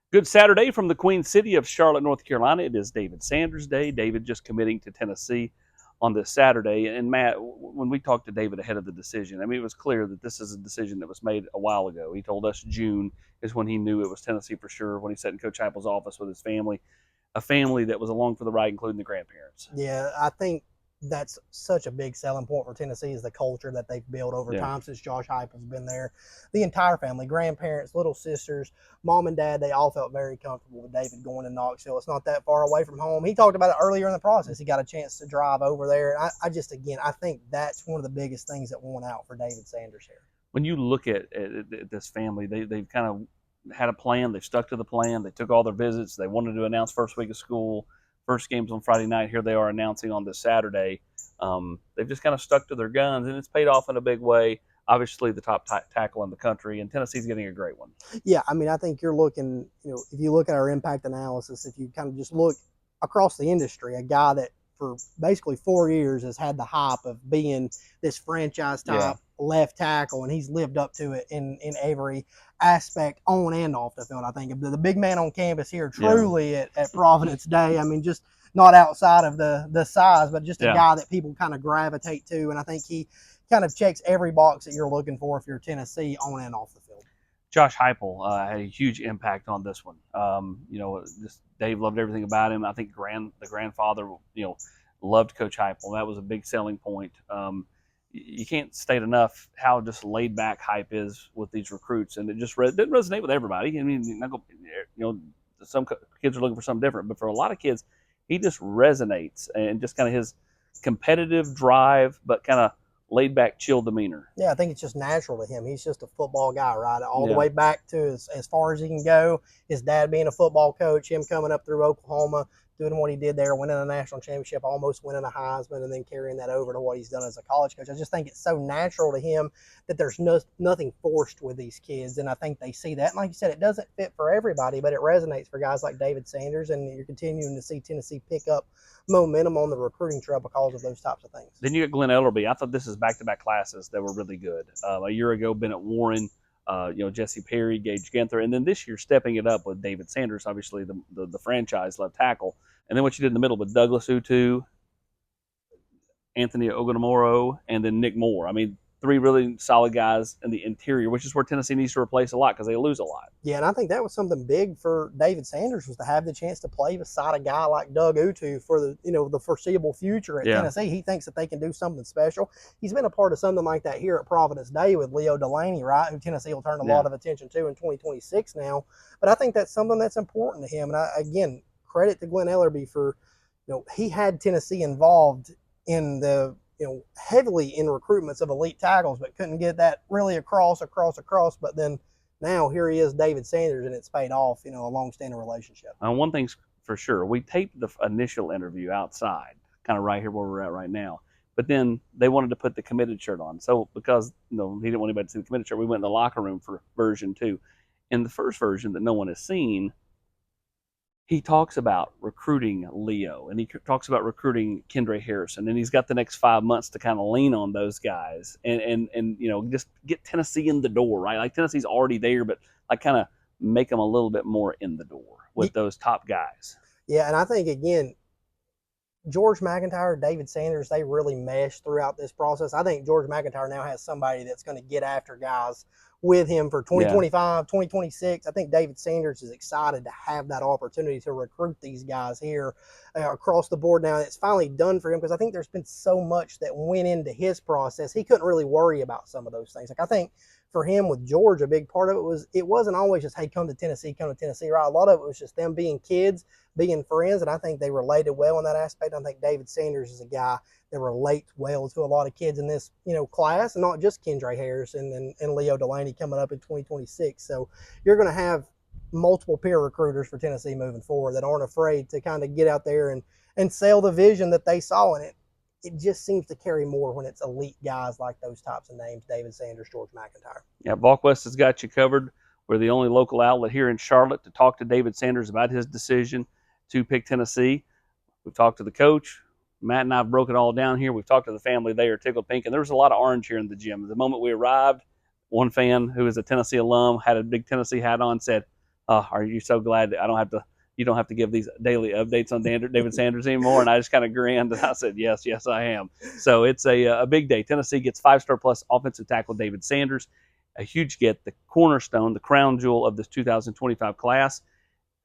Good Saturday from the Queen City of Charlotte, North Carolina. It is David Sanders Day. David just committing to Tennessee on this Saturday. And Matt, when we talked to David ahead of the decision, I mean, it was clear that this is a decision that was made a while ago. He told us June is when he knew it was Tennessee for sure, when he sat in Coach Heupel's office with his family, a family that was along for the ride, including the grandparents. Yeah, I think that's such a big selling point for Tennessee is the culture that they've built over Yeah. time since Josh Heupel's been there. The entire family, grandparents, little sisters, mom and dad, they all felt very comfortable with David going to Knoxville. It's not that far away from home. He talked about it earlier in the process. He got a chance to drive over there. I just, again, I think that's one of the biggest things that won out for David Sanders here. When you look at this family, they've kind of had a plan. They've stuck to the plan. They took all their visits. They wanted to announce first week of school. First game's on Friday night. Here they are announcing on this Saturday. They've just kind of stuck to their guns, and it's paid off in a big way. Obviously, the top tackle in the country, and Tennessee's getting a great one. Yeah, I mean, I think you're looking, if you look at our impact analysis, if you kind of just look across the industry, a guy that for basically 4 years has had the hype of being this franchise type left tackle, and he's lived up to it in every aspect on and off the field. I think the big man on campus here truly at Providence Day. I mean, just not outside of the size, but just a guy that people kind of gravitate to. And I think he kind of checks every box that you're looking for if you're Tennessee on and off the field. Josh Heupel had a huge impact on this one. Just Dave loved everything about him. I think the grandfather, loved Coach Heupel. That was a big selling point. You can't state enough how just laid back Hype is with these recruits, and it just didn't resonate with everybody. I mean, some kids are looking for something different, but for a lot of kids, he just resonates, and just kind of his competitive drive, but kind of laid back, chill demeanor. Yeah, I think it's just natural to him. He's just a football guy, right? All the way back to as far as he can go. His dad being a football coach, him coming up through Oklahoma, doing what he did there, winning a national championship, almost winning a Heisman, and then carrying that over to what he's done as a college coach. I just think it's so natural to him that there's nothing forced with these kids, and I think they see that. And like you said, it doesn't fit for everybody, but it resonates for guys like David Sanders, and you're continuing to see Tennessee pick up momentum on the recruiting trail because of those types of things. Then you got Glenn Ellerby. I thought this is back-to-back classes that were really good. A year ago, Bennett Warren, Jesse Perry, Gage Ginther, and then this year stepping it up with David Sanders, obviously the franchise left tackle. And then what you did in the middle with Douglas Utu, Anthony Ogunamoro, and then Nick Moore. I mean, three really solid guys in the interior, which is where Tennessee needs to replace a lot because they lose a lot. Yeah, and I think that was something big for David Sanders, was to have the chance to play beside a guy like Doug Utu for the foreseeable future at Tennessee. He thinks that they can do something special. He's been a part of something like that here at Providence Day with Leo Delaney, right, who Tennessee will turn a lot of attention to in 2026 now. But I think that's something that's important to him. And again, credit to Glenn Ellerby for, he had Tennessee involved in the heavily in recruitments of elite tackles, but couldn't get that really across. But then now here he is, David Sanders, and it's paid off, a long-standing relationship. One thing's for sure, we taped the initial interview outside, kind of right here where we're at right now. But then they wanted to put the committed shirt on. So because he didn't want anybody to see the committed shirt, we went in the locker room for version 2. In the first version that no one has seen, he talks about recruiting Leo, and he talks about recruiting Kendra Harrison, and he's got the next 5 months to kind of lean on those guys and just get Tennessee in the door, right? Like Tennessee's already there, but like kind of make them a little bit more in the door with those top guys. Yeah, and I think, again, George McIntyre, David Sanders, they really meshed throughout this process. I think George McIntyre now has somebody that's going to get after guys with him for 2025, 2026. I think David Sanders is excited to have that opportunity to recruit these guys here across the board. Now, it's finally done for him because I think there's been so much that went into his process. He couldn't really worry about some of those things. Like, I think for him with George, a big part of it wasn't always just, hey, come to Tennessee, right? A lot of it was just them being kids, being friends, and I think they related well in that aspect. I think David Sanders is a guy that relates well to a lot of kids in this, class, and not just Kendra Harrison and Leo Delaney coming up in 2026. So you're going to have multiple peer recruiters for Tennessee moving forward that aren't afraid to kind of get out there and sell the vision that they saw in it. It just seems to carry more when it's elite guys like those types of names, David Sanders, George McIntyre. Yeah, Volquest has got you covered. We're the only local outlet here in Charlotte to talk to David Sanders about his decision to pick Tennessee. We've talked to the coach. Matt and I have broken it all down here. We've talked to the family. They are tickled pink, and there was a lot of orange here in the gym. The moment we arrived, one fan who is a Tennessee alum had a big Tennessee hat on, said, Are you so glad that I don't have to? You don't have to give these daily updates on David Sanders anymore. And I just kind of grinned and I said, yes, yes, I am. So it's a big day. Tennessee gets 5-star plus offensive tackle David Sanders, a huge get, the cornerstone, the crown jewel of this 2025 class.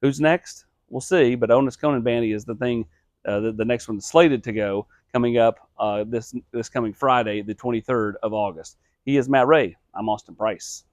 Who's next? We'll see. But Onis Conan-Bandy is the thing, the next one slated to go coming up this coming Friday, the 23rd of August. He is Matt Ray. I'm Austin Price.